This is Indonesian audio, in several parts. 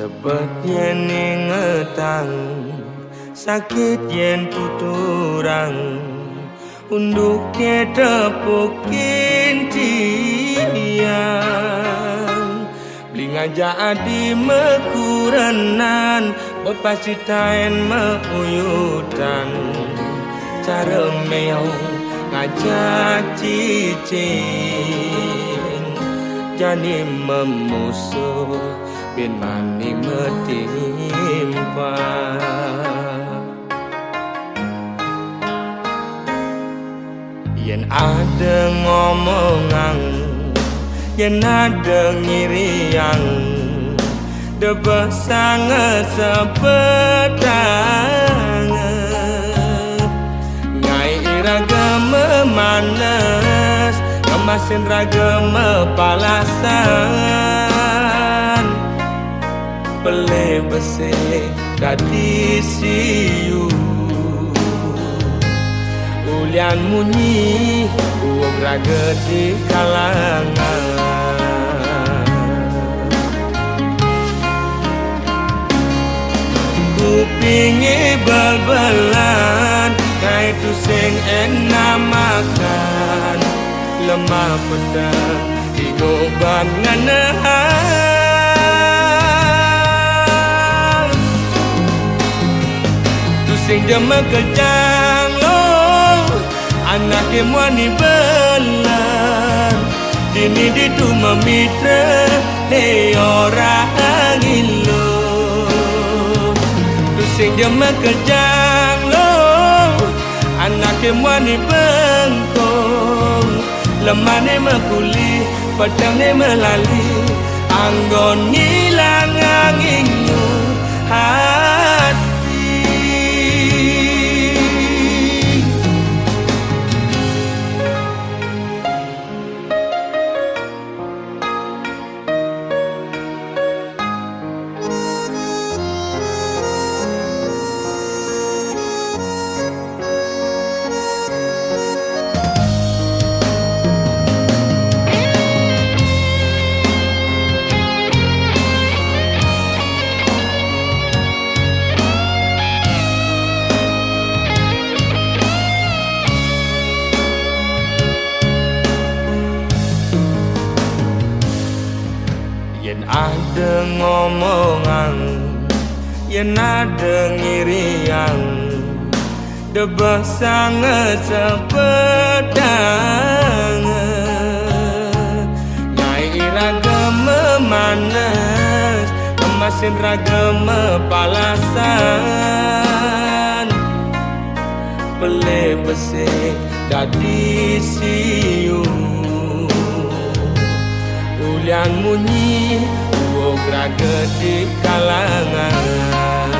Cepet yen ingetang, sakit yen tuturang, unduknya tepukin tiang. Beli ngajak adi mekurenan, pasti tain meuyutan. Cara meong ngajak cicing, jadi memusuh bin mani metimpa. Yen ada ngomongan, yen ada ngiriang, debah sangat sepedang. Ngai iraga memanas, kemasin raga mepalasan. Pele besi dadi siu, ulian munyi uang raga di kalangan. Kupingi bal-balan, kai tu sing enak makan. Lemah pedang digoban nganehang. Tu sing jema kejang lo, anake muani belan. Dini ditu memitra ne orang ilo. Tu sing jema kejang lo, anake muani bengkong. Lemah ne mekuli, pedang ne melali, anggon ngilang anginmu hati. Yen ada ngomongan, yen ada ngiriang, debah sangat sepedang. Ngai raga memanas, kemasin raga mepalasan. Pele besi dadi siu, ulian munyi uog raga di kalangan.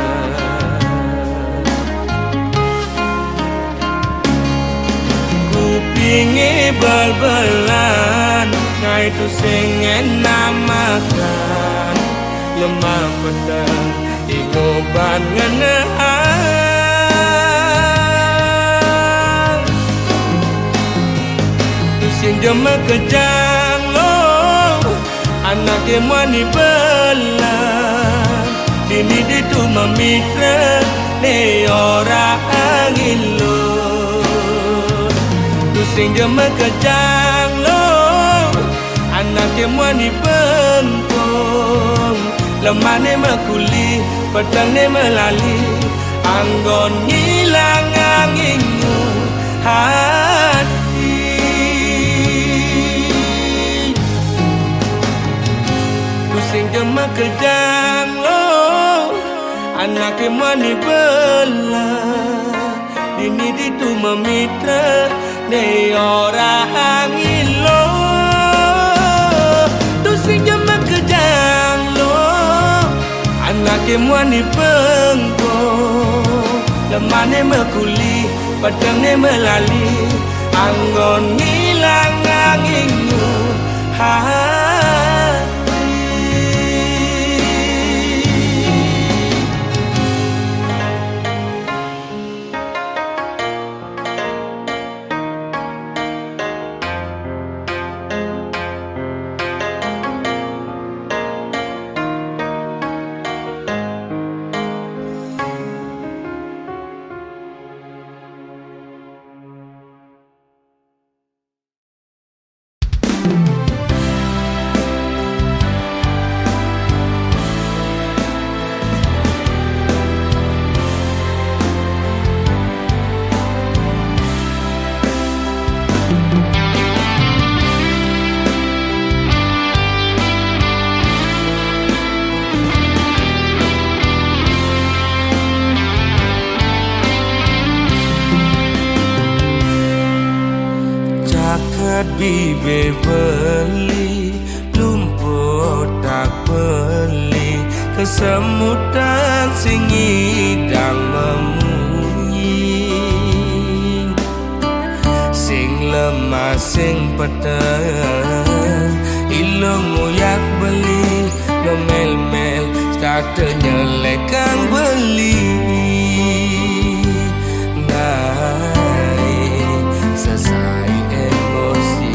Kupingi bal-balan, ngai tu sing enak makan. Lemah pedang digoban nganehang. Tu sing jema kejang lo, anake muani belan. Dini ditu memitra ne orang ilo. Tu sing jema kejang lo, anake muani bengkong. Lemah ne mekuli, pedang ne melali, anggon ngilang anginmu hati. Sing jema kejang lo, anake mani belah. Dini ditu memitra ne orang ilo. Tu sing jema kejang lo, anake mani bengkong. Lemah ne mekuli, pedang ne melali, anggon ngilang anginmu hati. bibe beli lumpuh tak beli kesemutan sing idang memunyi sing lemah sing peteng ilung uyak beli ngemel-mel starte nyelekang beli naik selesai emosi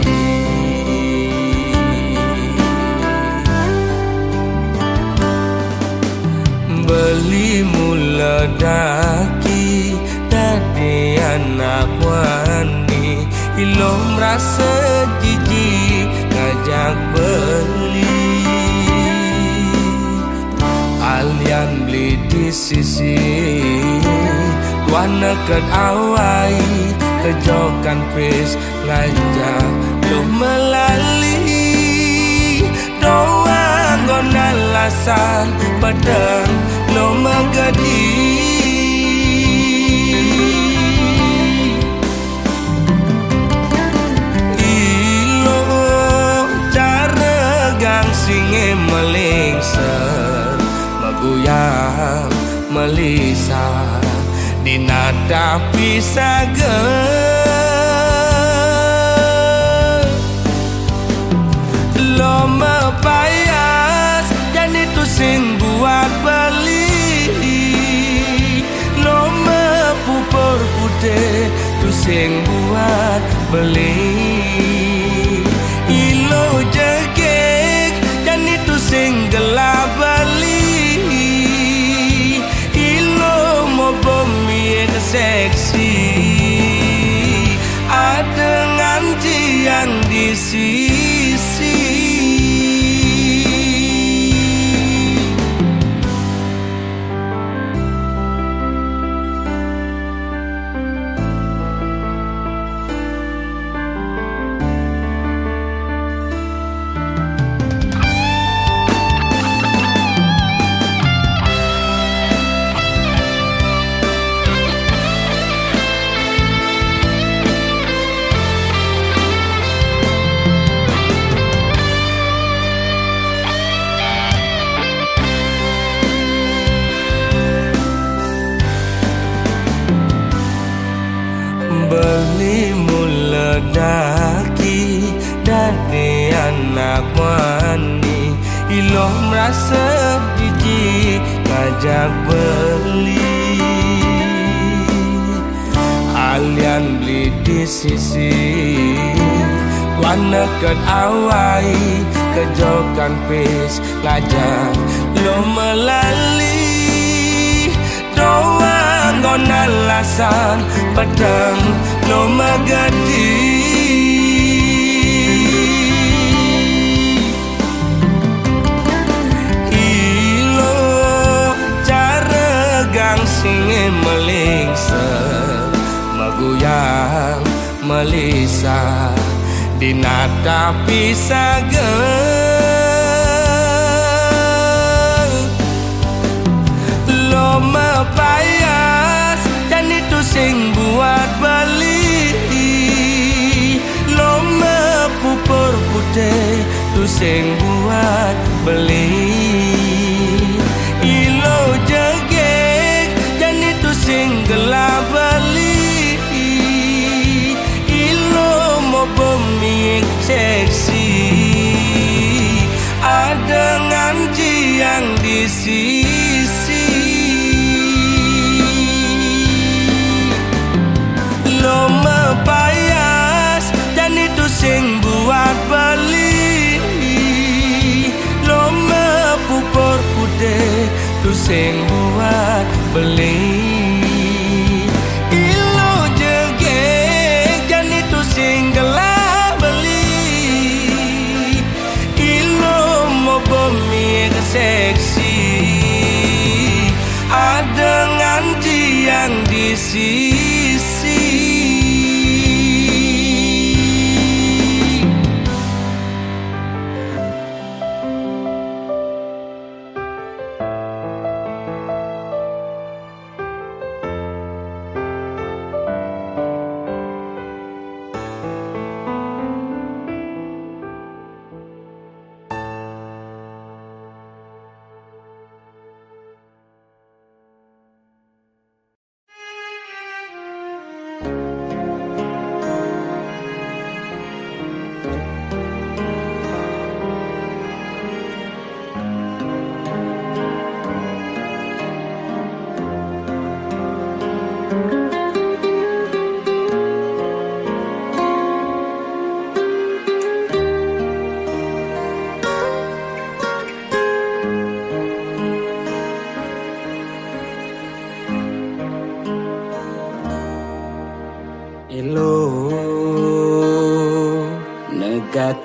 beli mula daki tadi anak wani ilom rasa jijik ngajak beli alian beli di sisi wana ket awai kejokan pes ngajak lo melali doa ngona alasan padang lo magadi ilo cara gang singe melingser maguyang melisa dinada pisaga lo mepayas dan itu sing buat beli lo mepupur putih itu sing buat beli ilo jegek dan itu sing gelap beli ilo mau bumi seksi ada nganti yang di sisi beli mula daki dari anak wani ilo merasa jijik ngajak beli alian beli di sisi wana ket awai kejokan pes ngajak lo melali doa ngon alasan padang lo magadi ilo cara gang singe melingser maguyang melisa dinata pisaga lo mepayas dan itu sing buat beli lo mepupur putih itu sing buat beli ilo jegek dan itu sing gelap beli ilo mau bumi seksi ada nganci yang di sisi lo mepayas dan itu sing buat beli lo mepupur putih itu sing buat beli ilo jegek dan itu sing gelap beli ilo mau bumi seksi ada nganti yang di sisi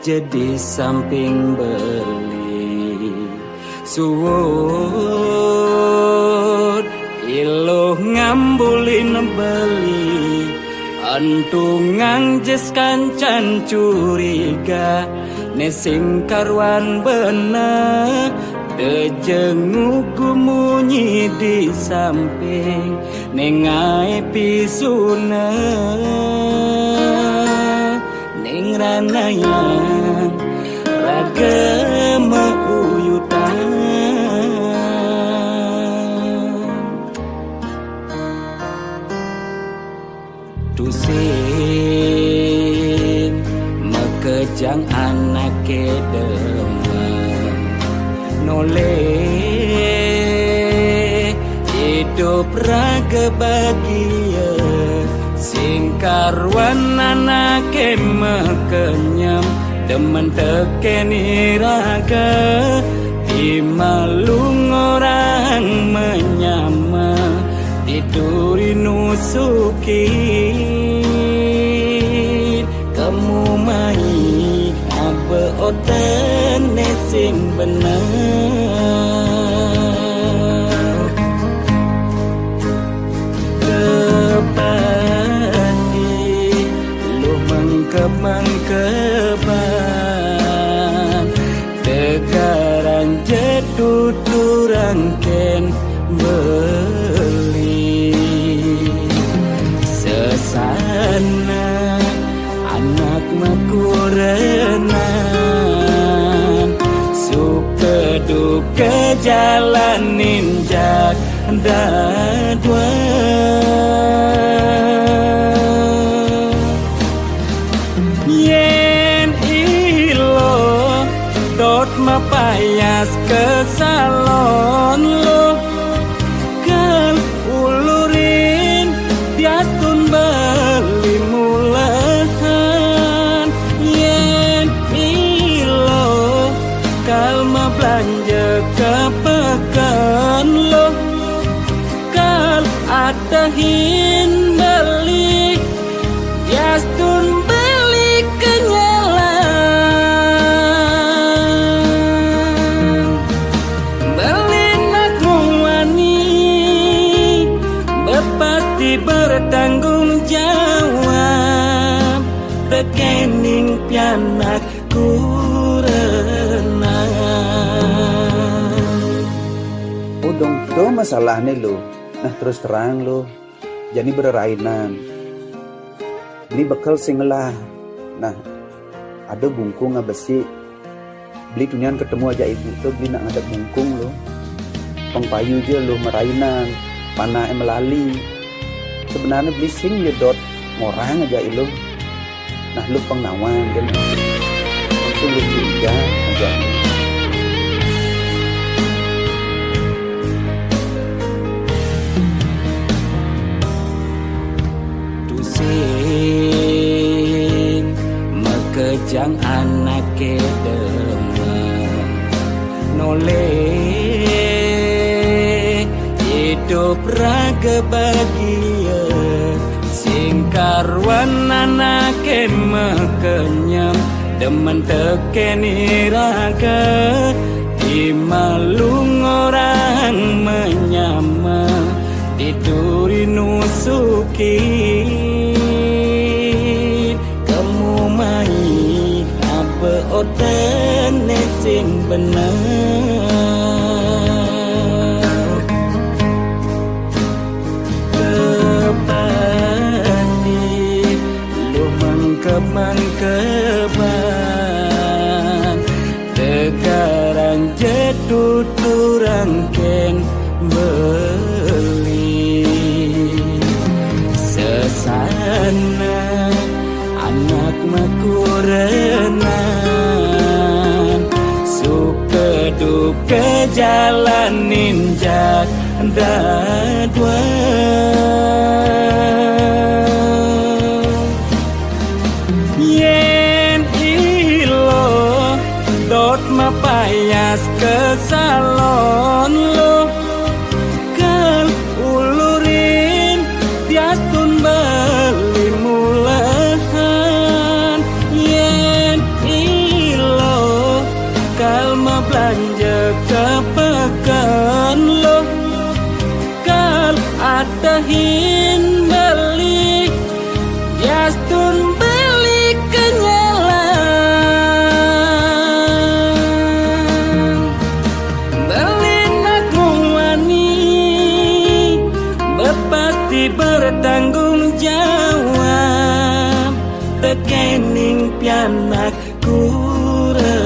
jadi samping beli suwut iluh ngambulin beli antungang jes kancan curiga nesing karwan bener dejengu munyi di samping nengai pisuna ning ranayang raga meuyutan dusin mekejang anak kedemen nole hidup raga bahagia singkarwan anake mekenyam demen tekeni raga dimalung orang menyama tiduri nusukin kamu mai apa oten nesing bener kepati lu mengkeban tegaran jetuturang ken beli sesana anak makurenan suka duka jalanin jak dadwa yen ilo dot mapayas ke salon lo kan ulurin diastun beli mulahan yen ilo kalma belanja ke pekan lo kal atahin beli diastun beli kenyalan beli nakwani berpasti bertanggung jawab rekening pianak kurenang udong do masalah nih lo nah terus terang lo jadi bererainan ini bekal singelah nah ada bungkung besi beli tunian ketemu aja ibu tuh beli nak ada bungkung lo pengpayu je lo merainan mana melali sebenarnya beli sing jedot ngorang aja lo nah lu pengawan kan langsung lu curiga aja dusin mekejang anak kedemen nole hidup raga bahagia singkarwan anake mekenyam demen tekeni raga dimalung orang menyama tiduri nusukin kamu mai apa oten nesing bener mengkeban tegaran jetuturang ken beli sesana anak makurenan suka duka jalanin jak dadwa mapayas ke salon lo kan ulurin diastun beli mulahan yen berkepekan lo kal adahin beli yastun beli kenyalan beli nakuani berpasti bertanggung jawab tekening pianak kurenang.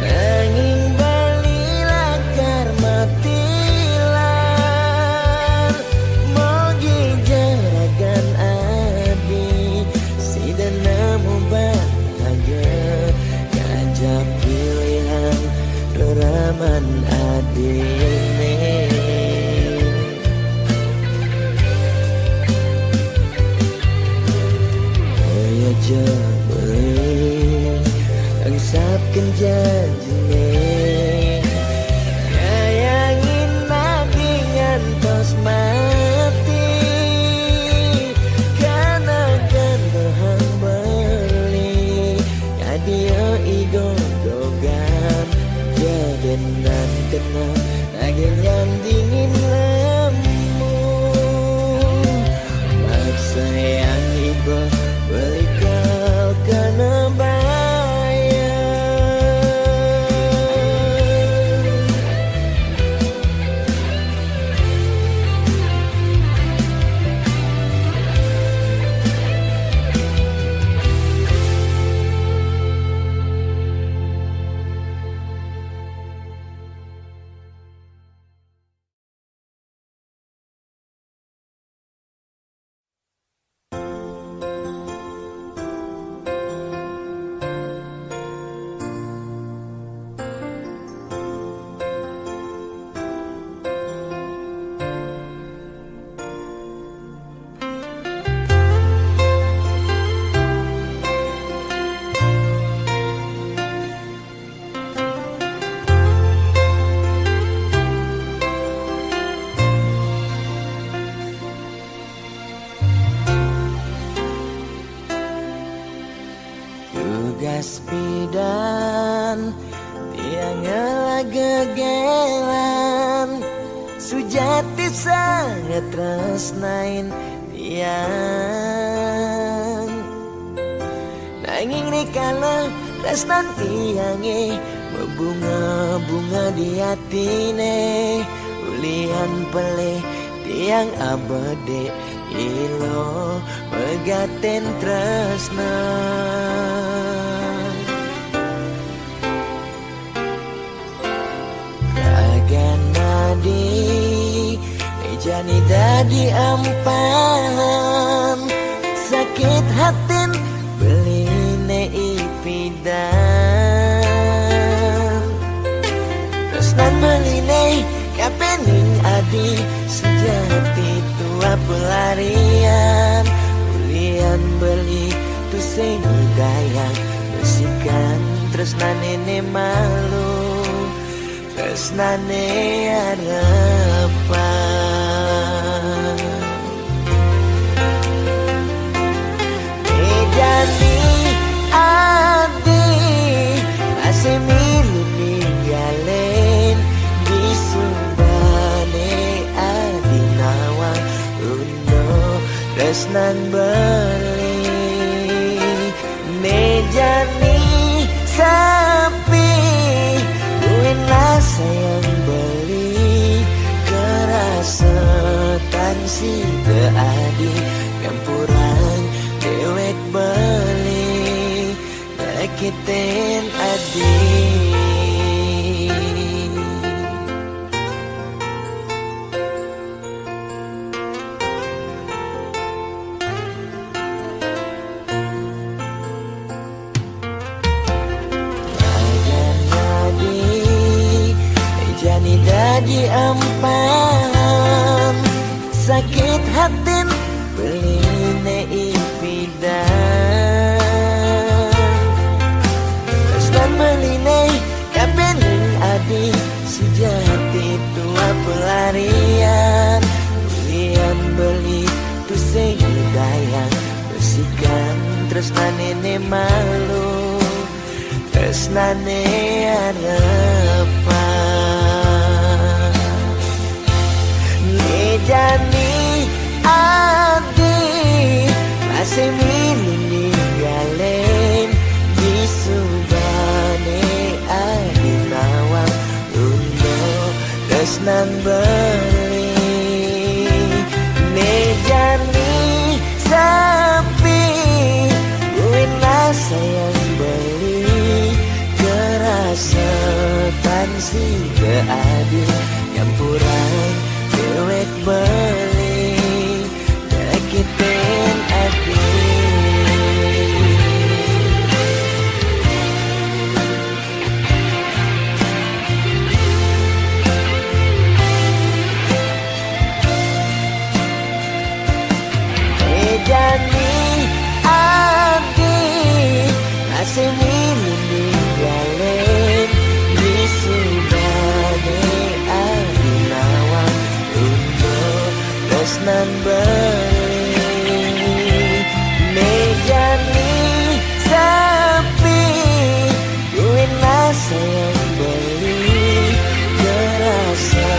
Nanging balilah karma adine Oya aja boleh angsapkan janjine Kayangin nabi ngantos mati Karena gandahan beli Kadia igodogan Jadenan tenang Agenyan dingin lemu Maksa yang iba beli kau kena bayar Tugas bidan tiang gegelan Sujati sangat tresnain tiang Nanging rikala tresnan tiange Berbunga-bunga di hatine Ulian pelih tiang abade Ilo megaten tresna Nadi Jani dadi ampahan Sakit hatin beline ipidan Tresnan beline kapening adi Sejati tua pelarian Ulian beli tu sing dayang Besikan tresnan ini malu Tresnane harapan Jadi adi masih milu ninggalin Di subane adi nawang Uno tresnan beli Nejani sapi Buinlah sayang beli Kerasetan si keadi Kampuran dewek beli Nakitin adi Jadi ampahan Sakit hatin beline ipidan Tresnan beline kapening adi Sejati tua pelarian Ulian beli tu sing dayang Besikan tresnan ini malu Tresnane harapan Jani adi masih milu ninggalin Di subane adi nawang Uno tresnan beli Nejani sapi Buinlah sayang beli Kerasetan si keadi Campuran dewek beli Nakitin adi nan beli mejani sepi duit nasa yang beli kerasa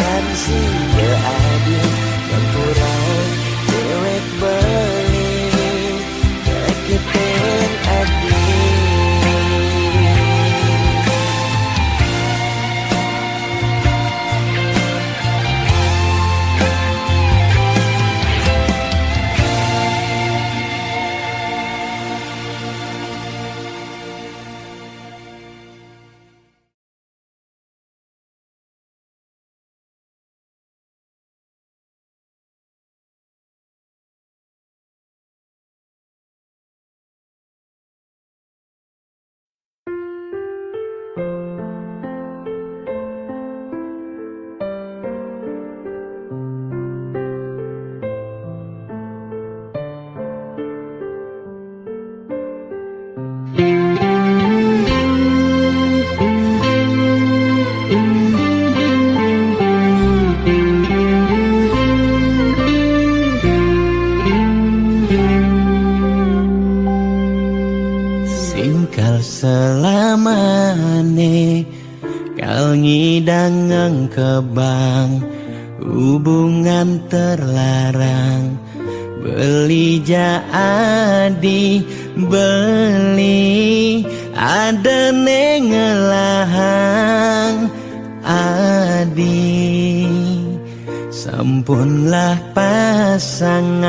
kan si adil campuran dewek beli kekipen adil. Singkal selamane kal ngidang kebang hubungan terlarang beli jadi beli ada nengelahang adi sampunlah pasangan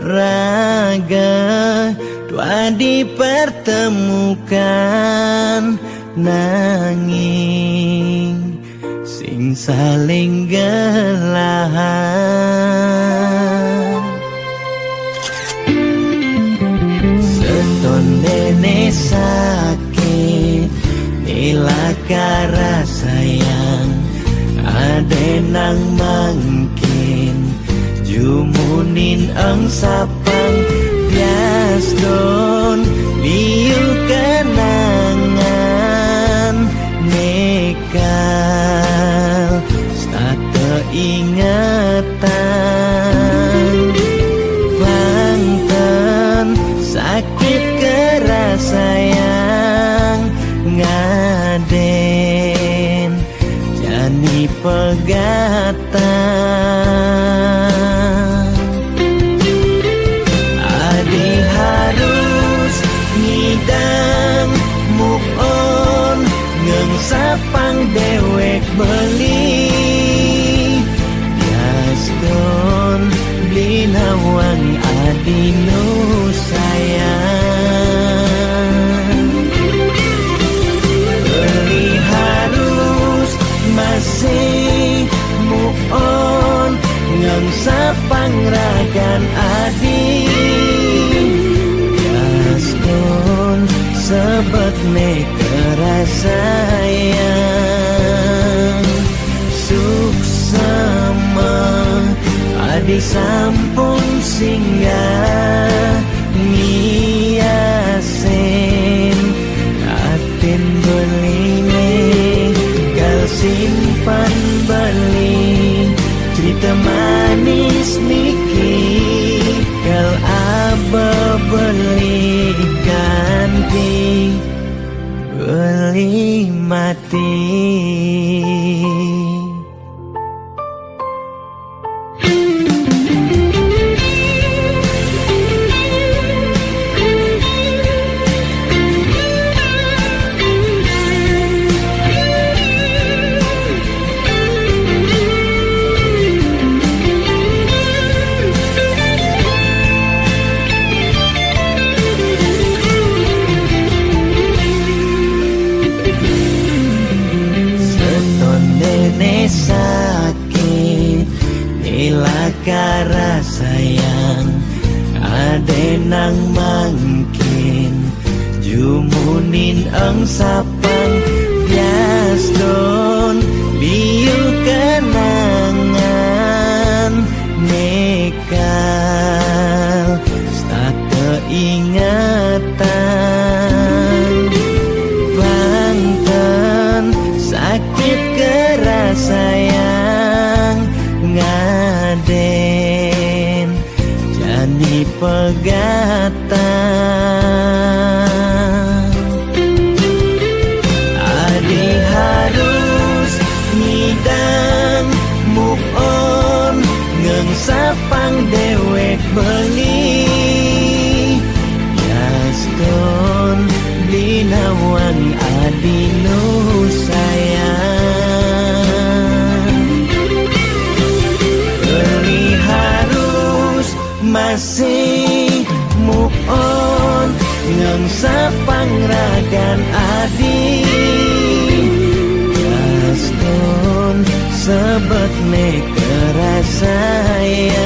raga dua dipertemukan nanging sing saling gelahan seton dene sakit nilakara sayang adenang mangkin jumunin ang sapang biaston liu kenangan nekal stata ingatan Banten sakit keras sayang ngaden jani pegatan adi harus ngidang move on ngeng sapang dewek beli Gaston beli nawang adi nu sayang beli harus masih move on ngeng sapang ragan adi Gaston sebet nekera sayang suksama adi sampun singgah ngiasen atin beline gal simpan beli cerita manis niki gal aba beli ganti beli mati. Sakit nilakara sayang adenang mangkin jumunin ang sapang biaston liu kenangan nekal stata ingatan Banten sakit keras sayang ngaden jani pegatan. Adi harus ngidang move on ngengsapang dewek beli Yaston dinawang adi nu sayang. Beli harus masih move on ngengsapang ragan adi Yaston sebet me kerasayang.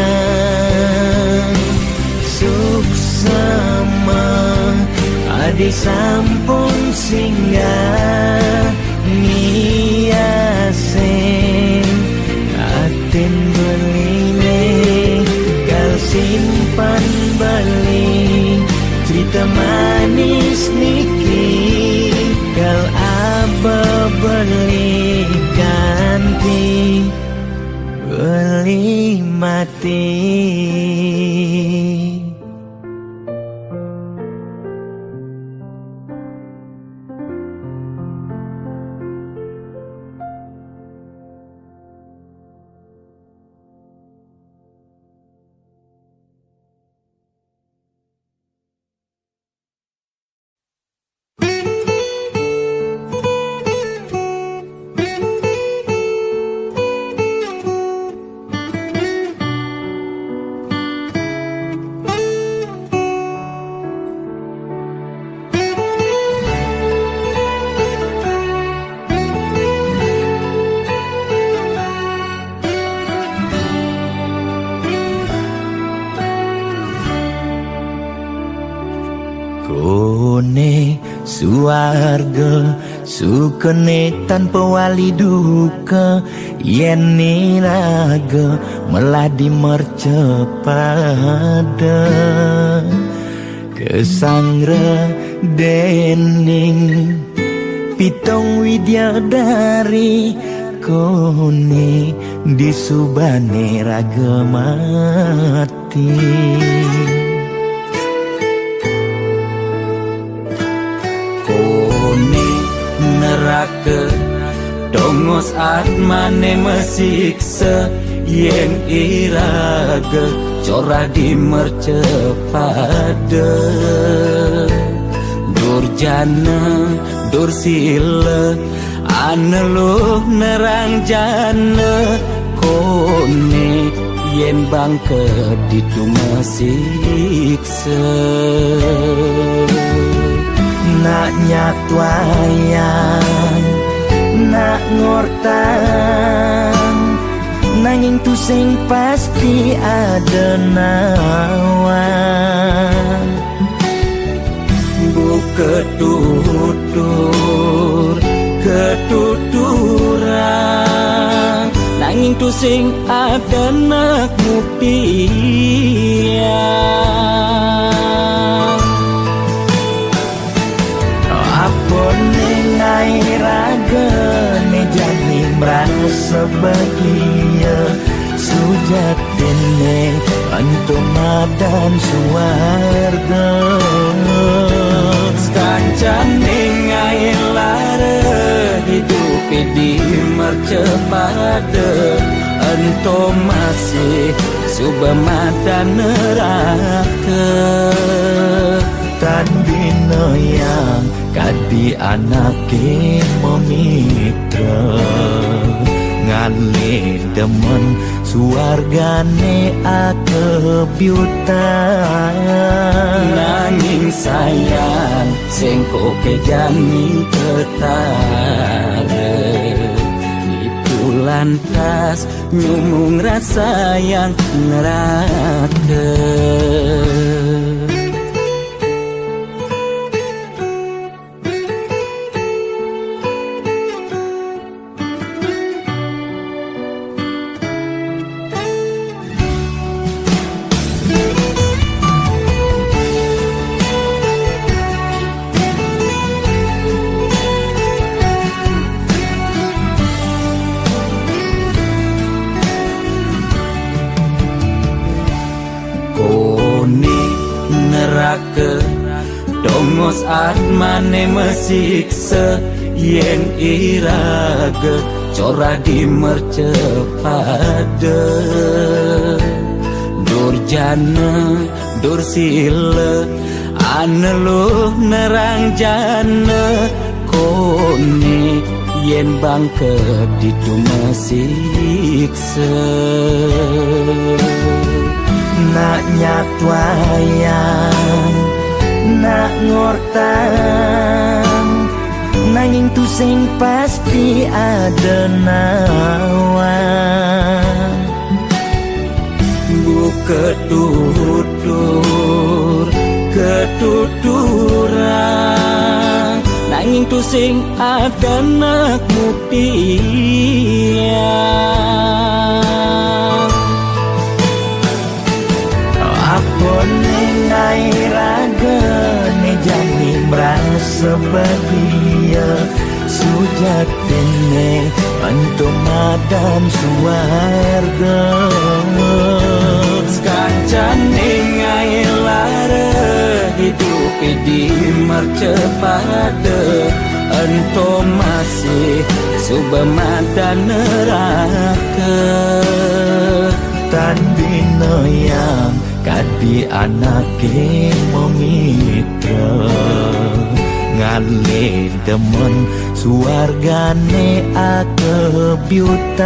Suksema adi sampun singgah niasen aten beline kal simpan balik cerita manis niki kal aba beli ganti beli mati. Suarga sukene tanpa wali duka yen niraga meladi mercepada kesangre dening pitong widyadari kone disubane raga mati. Neraka dongos atmane mesiksa yen iraga cora di mercepada durjana dursila aneluh nerang jana kone yen bangke ditu mesiksa. Nak nyatwayang nak ngortang nanging tu sing pasti ada nawan bu ketuturan nanging tu sing ada nak mupian nai raga ne jani merasa bahagia sujatine antumadan suarga kancane ngai lara hidup di mercepada ento masih subamadan neraka tandino yang kadi anake memitra ngane demen suargane akebyutan nanging sayang sengko kejani ketara itu lantas nyumung rasa yang neraka. Dongos atmane mesiksa yen iraga cora dimercepada. Durjana dursila aneluh nerang jana kone yen bangke ditu mesiksa. Nak nyatwayan nak ngortan nanging tu sing pasti ada nawa. Ketutur ketuturan nanging tu sing ada nak mutian. Apa nengai raga ne jani merasa bahagia sujatine untuk madam suarga. Kancan nengai lara hidup di mercepada ento masih subamada neraka. Tan bina yang kadi anake memitra ngale demen suargane akebyutan.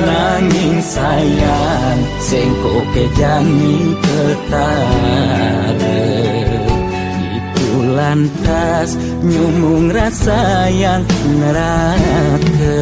Nanging sayang sengko kejani ketara itu lantas nyumung rasa yang neraka.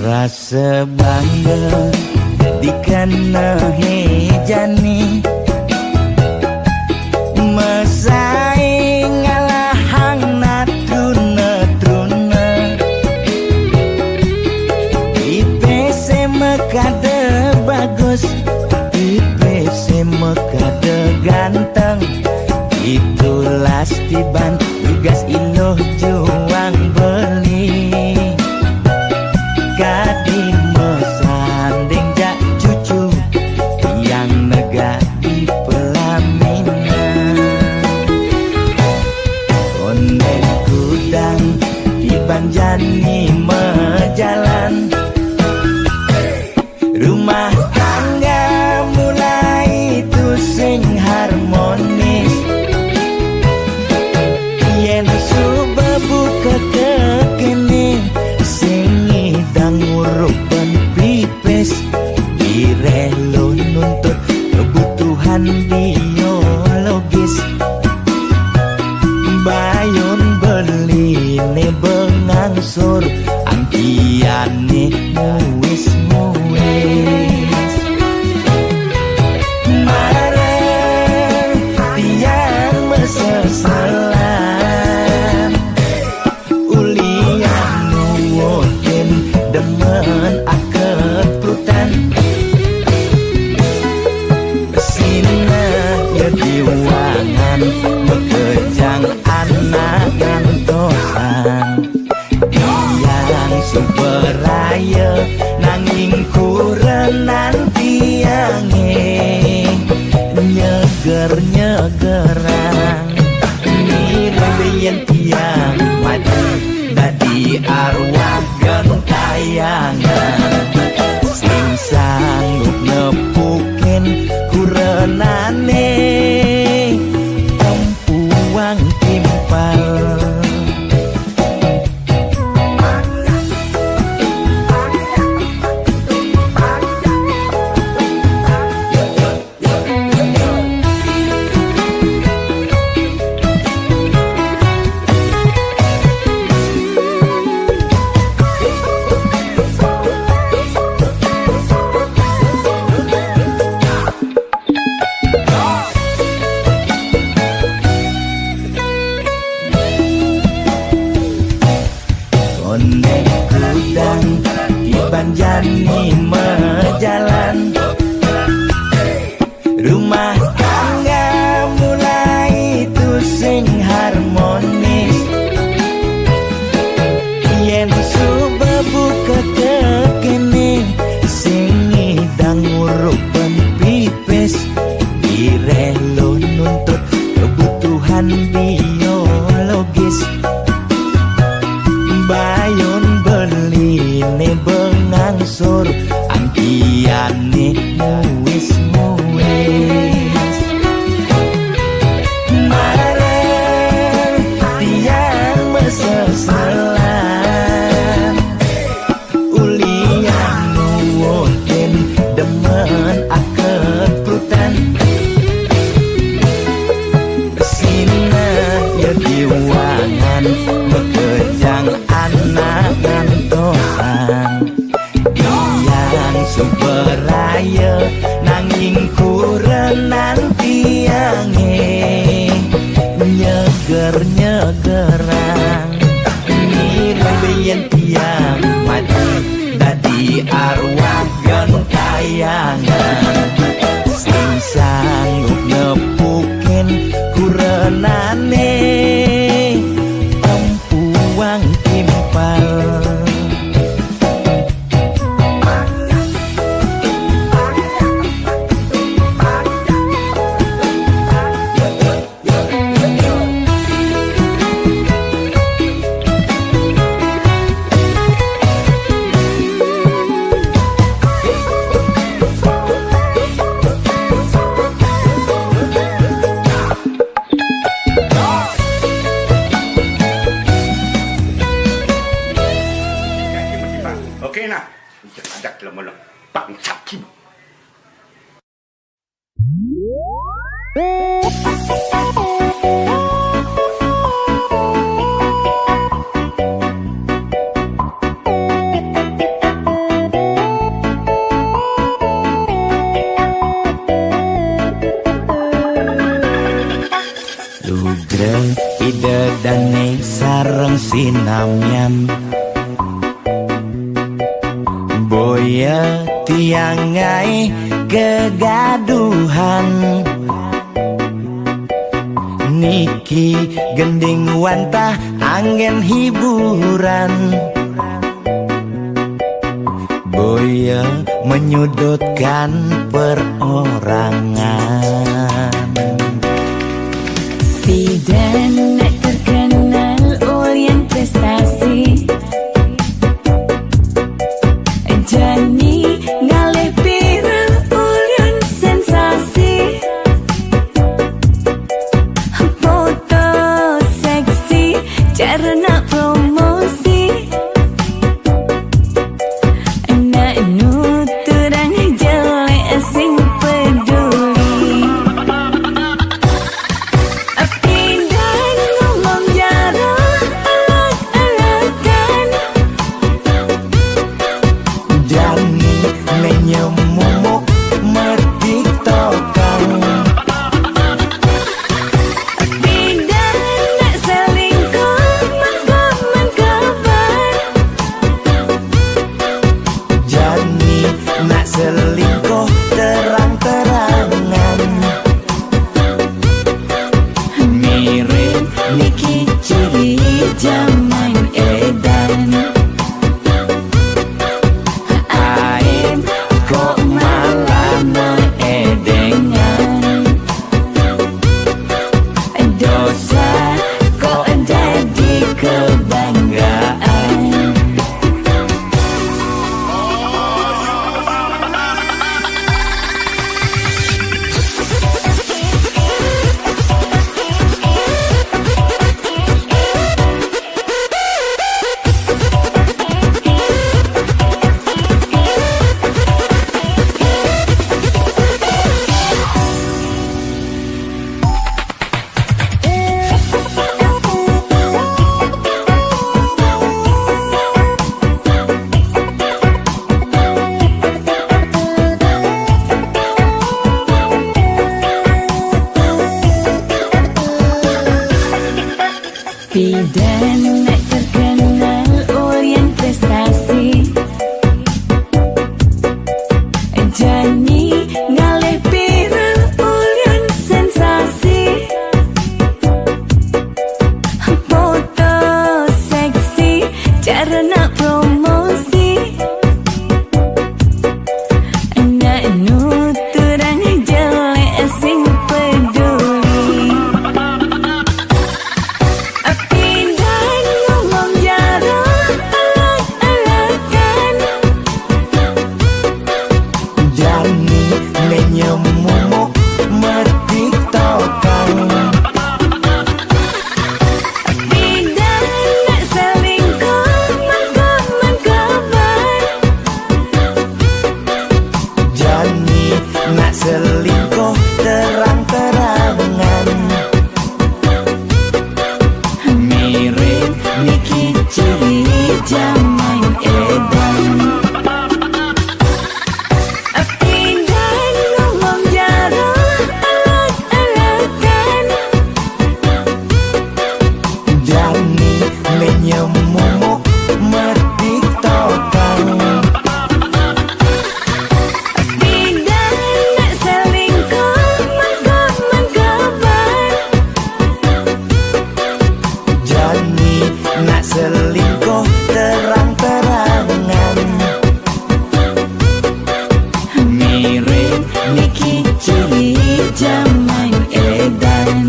Rasa bangga dikana hejani mesaing ngalahang natruna-truna IPC mekade bagus IPC mekade ganteng itulah tiban tugas iloh juang beli kadi mesanding jak cucu yang negah di pelaminan. Konden kudang di banjani mejalan rumah tangga mulai tu sing harmonis jalani muis-muis. Marah tiang mesesalan, ulian nuwuhin demen aket prutan. Sina ya diwangan bekejang anak ngantosan. Yang superaya nanging kurenan tiange nyeger-nyegerang nirbeyen tiang mati dadi arwah gentayangan sing sanggup nepukin kurenane empuang timpal. Oke nah, ajak lemolong Pak Sakim. Lugre ide dane sareng sinamyan, boya tiangai kegaduhan. Niki gending wantah angin hiburan, boya menyudutkan perorangan. Pidana terkenal ulian prestasi, Jani ngalih pirang ulian sensasi. Foto seksi carana promosi, anak nuturang jelek sing peduli. Pidana Niki ciri zaman edan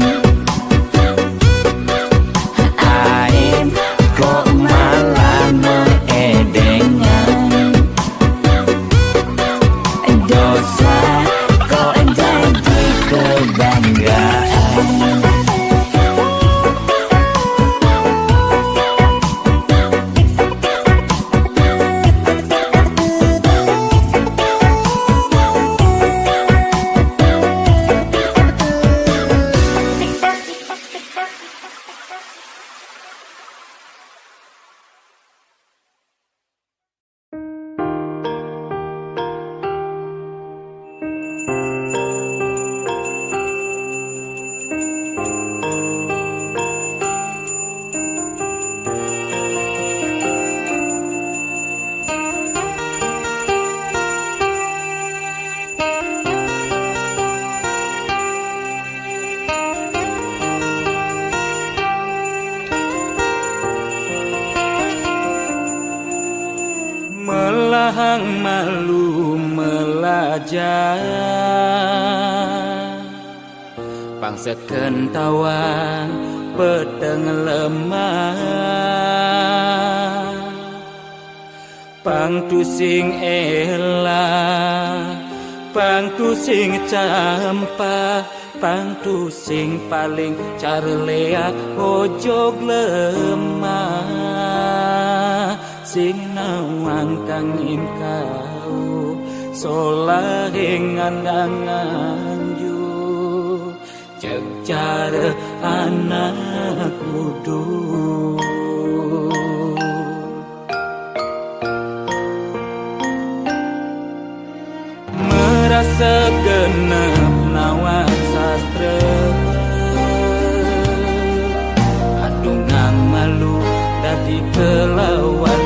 Aim kok malah mengedengan Dosa kok jadi kebanggaan Melahang malu melajah Bangsa kentawan peteng lemah Pang tusing elah Pang tusing campah Pang tusing paling carleak ojog lemah Sing nawang kangin kau solahing andangan yu cek cara anak kudu merasa genep nawan sastra adungang malu dadi kelawan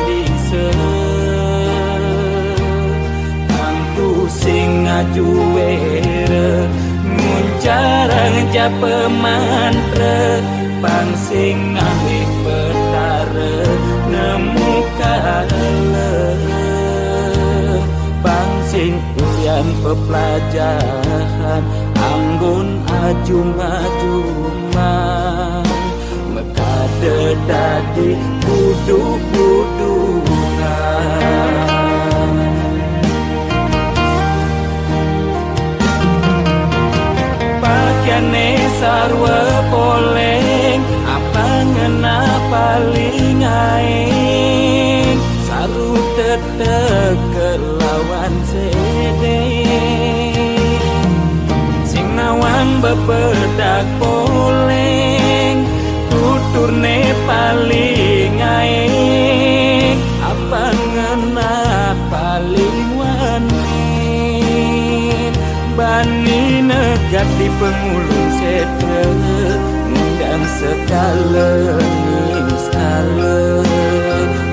sing ngajuere muncarang japa mantra pang sing ngambil petara nemu kala pang sing uyan pepelajaran anggun ajum-ajuman mekade dadi kudu-kudunan Kene sarwa poleng apa ngena paling aing saru tetek kelawan sede sing nawang bebedak poleng tuturne paling aing apa ngena paling wani bani negat di pengulung setre ngundang sekala skala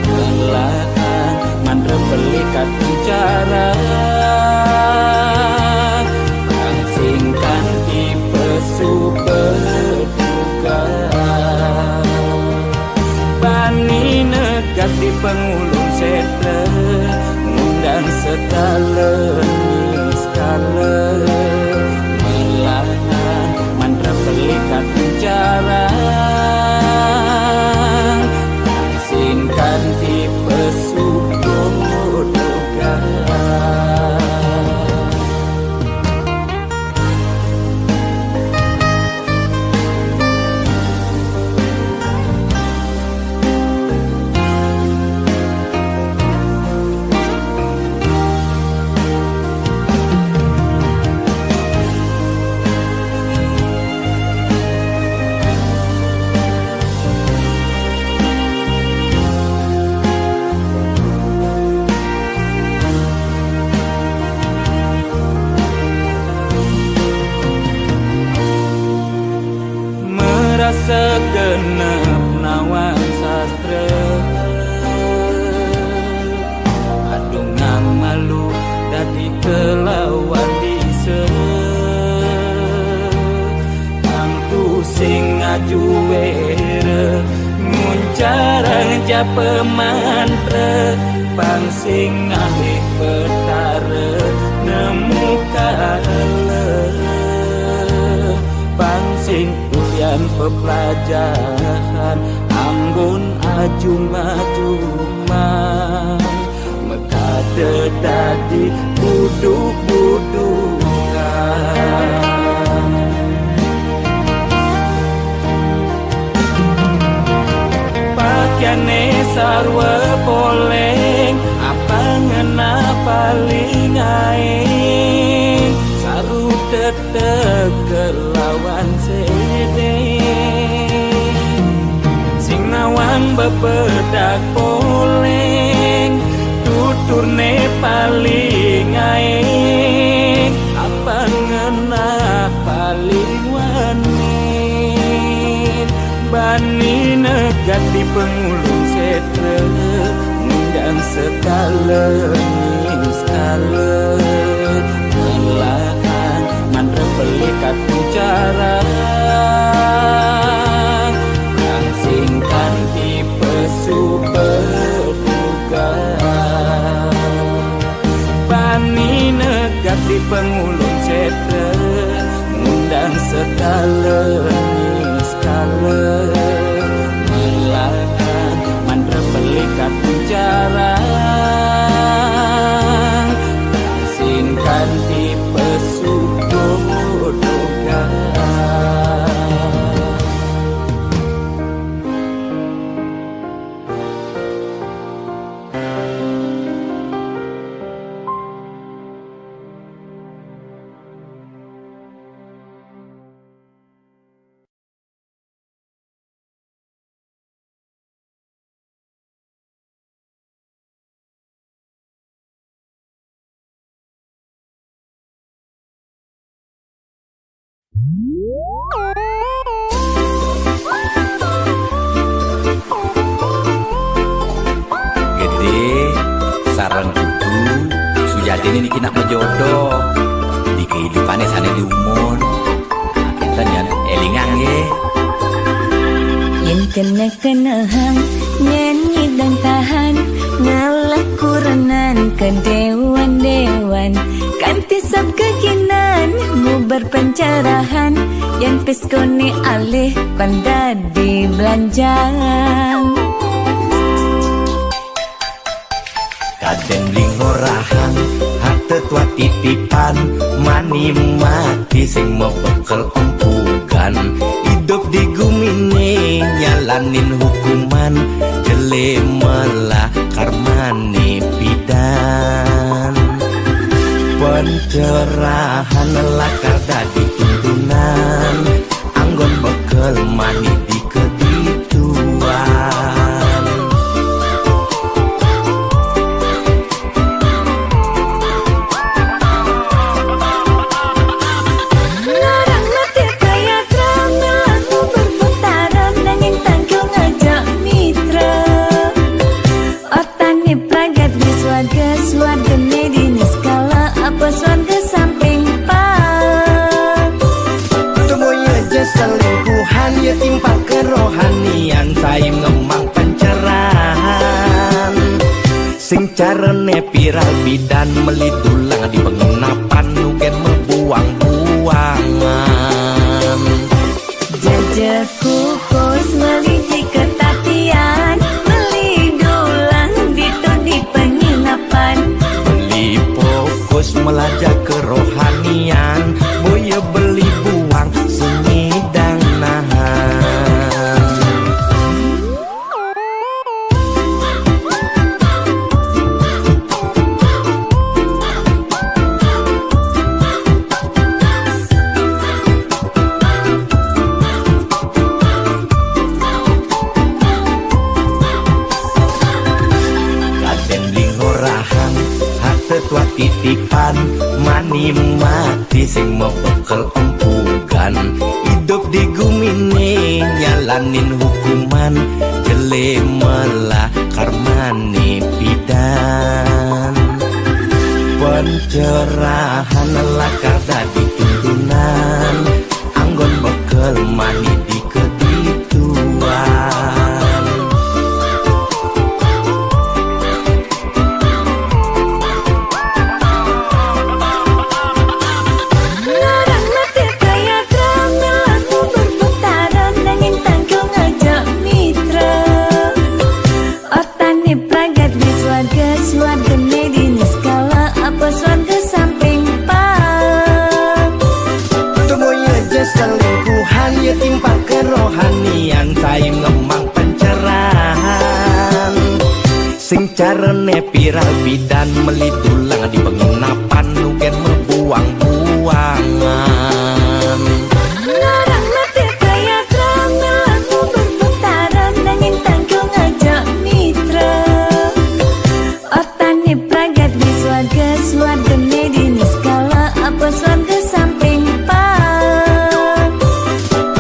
kelahkan mandra pelikat bicara bang singkan di pesu berduga bani negat di pengulung setre ngundang sekala skala melahan mantra pelikat bicara singkan tipe sudoga segenap nawan sastra adungang malu dadi kelawan dise angtu sing ngajuere muncarang japa mantra pang sing ngalih petara nemu dan pepelajaran anggun ajung-ajungan mekade dadi buduk-budukan pakaiane sarwa poleng apa ngena paling aing saru tetek kelawan sede sing nawang bebedak poleng tuturne paling aing apa ngena paling wani bani negat di pengulung setre dan sekala melahan mandra pelikat bicara yang singkan tipe super duga bani negat di pengulung setre ngundang sekala melahan mandra pelikat bicara singkan tipe sudodokan saran kudu sujati ini kena jodoh di kehidupan sana di umur kita jangan elingang ye yang kena hang nyanyi dan tahan ngalah kuranan ke dewan-dewan kan pisap kekinan mu berpencerahan yang piskoni alih kanda di belanjang kadang lingorahang hati tua titipan mani mati sing mau bekel empugan hidup di gumine nyalanin hukuman jele melah karmani pidan pencerahan lakar dadi tuntunan anggon bekel mani di kedituan timpa kerohanian saim ngemang pencerahan sing carane viral bidan melidulang di penginapan nugen membuang-buangan jajak kukus meliti ketatian melidulang ditu di penginapan beli fokus melajak kerohanian boya beli buang sunyi dan titipan mani mati sing mau bekel empugan hidup di gumine nyalanin hukuman jele melah karmani pidan pencerahan lakar dadi tuntunan anggon bekel mani di kedituan Sing carane viral bidan melidulang di penginapan nugen membuang-buangan. Larang mati kaya drama lagu berputaran nanging tanggung ngajak mitra. Otane pragat di swarga medini skala apa swarga samping pan.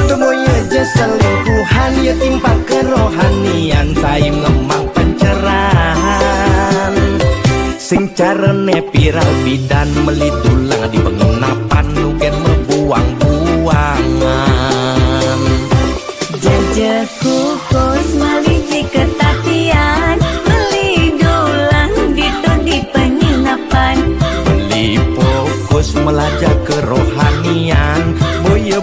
Temoy aja selingkuhan ya timpa kerohanian saim ngemang pencerahan. Sing carane viral bidan melidulang di penginapan nugen membuang-buangan. Jajak kukus maliti ketatian melidulang ditu di penginapan. Beli fokus melajak kerohanian boya